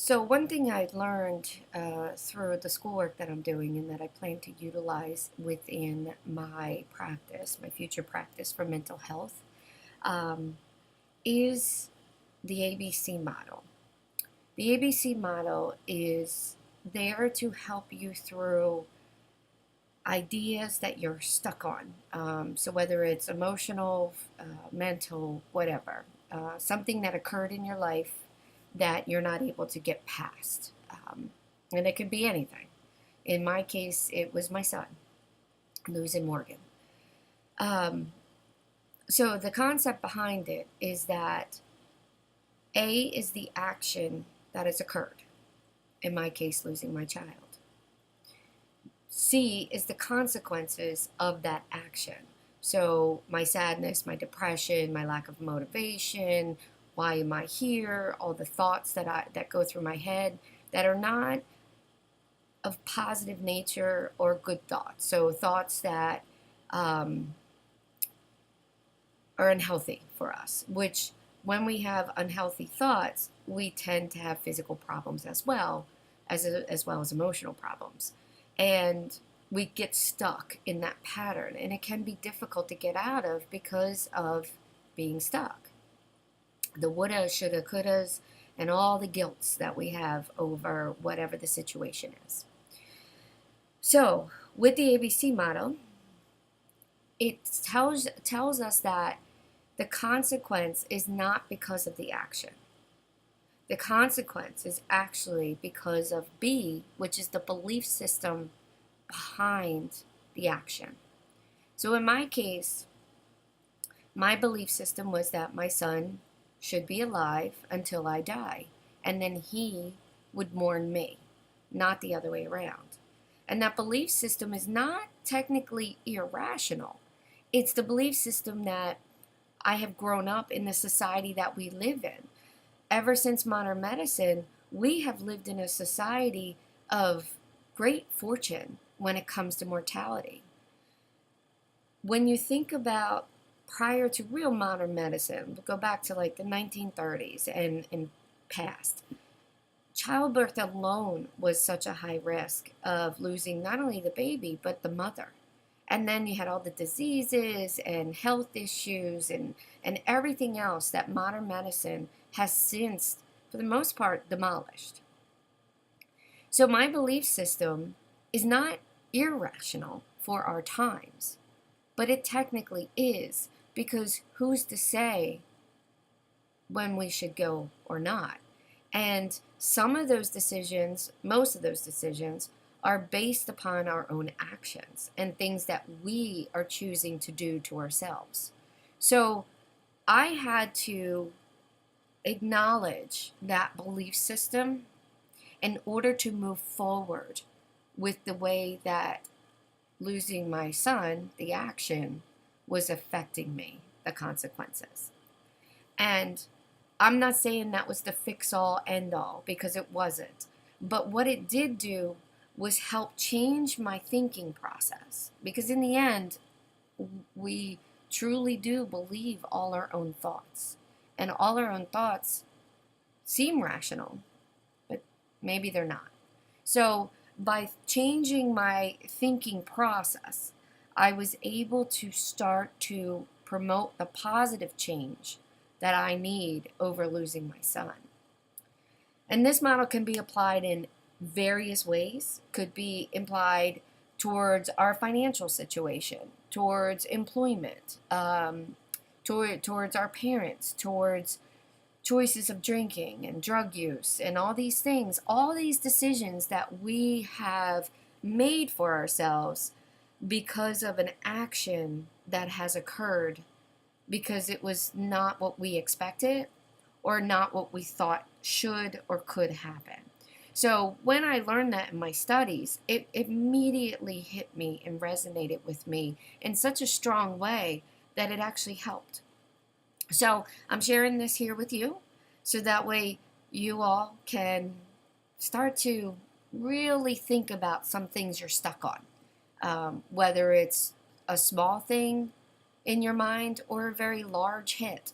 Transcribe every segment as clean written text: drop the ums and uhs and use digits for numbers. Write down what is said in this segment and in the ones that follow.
So one thing I learned through the schoolwork that I'm doing and that I plan to utilize within my practice, my future practice for mental health, um, is the ABC model. The ABC model is there to help you through ideas that you're stuck on. So whether it's emotional, mental, whatever, something that occurred in your life that you're not able to get past. And it could be anything. In my case, it was my son losing Morgan. Um, so the concept behind it is that A is the action that has occurred. In my case, losing my child. C is the consequences of that action. So my sadness, my depression, my lack of motivation, why am I here? All the thoughts that go through my head that are not of positive nature or good thoughts. So thoughts that um, are unhealthy for us, which when we have unhealthy thoughts, we tend to have physical problems as well as emotional problems. And we get stuck in that pattern, and it can be difficult to get out of because of being stuck. The woulda, shoulda, couldas, and all the guilts that we have over whatever the situation is. So, with the ABC model, it tells us that the consequence is not because of the action. The consequence is actually because of B, which is the belief system behind the action. So in my case, my belief system was that my son should be alive until I die, and then he would mourn me, not the other way around. And that belief system is not technically irrational. It's the belief system that I have grown up in the society that we live in. Ever since modern medicine, we have lived in a society of great fortune when it comes to mortality. When you think about prior to real modern medicine, go back to like the 1930s and past, childbirth alone was such a high risk of losing not only the baby, but the mother. And then you had all the diseases and health issues and everything else that modern medicine has since, for the most part, demolished. So my belief system is not irrational for our times, but it technically is, because who's to say when we should go or not? And some of those decisions, most of those decisions, are based upon our own actions and things that we are choosing to do to ourselves. So I had to acknowledge that belief system in order to move forward with the way that losing my son, the action, was affecting me, the consequences. And I'm not saying that was the fix all end all, because it wasn't. But what it did do was help change my thinking process. Because in the end, we truly do believe all our own thoughts. And all our own thoughts seem rational, but maybe they're not. So by changing my thinking process, I was able to start to promote the positive change that I need over losing my son. And this model can be applied in various ways. Could be applied towards our financial situation, towards employment, towards our parents, towards choices of drinking and drug use and all these things, all these decisions that we have made for ourselves because of an action that has occurred because it was not what we expected or not what we thought should or could happen. So when I learned that in my studies, it immediately hit me and resonated with me in such a strong way that it actually helped. So I'm sharing this here with you so that way you all can start to really think about some things you're stuck on, whether it's a small thing in your mind or a very large hit.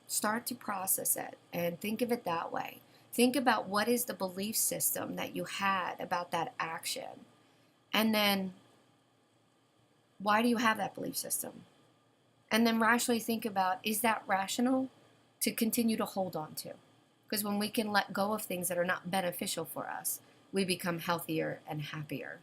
Start to process it and think of it that way. Think about what is the belief system that you had about that action. And then, why do you have that belief system? And then rationally think about, is that rational to continue to hold on to? Because when we can let go of things that are not beneficial for us, we become healthier and happier.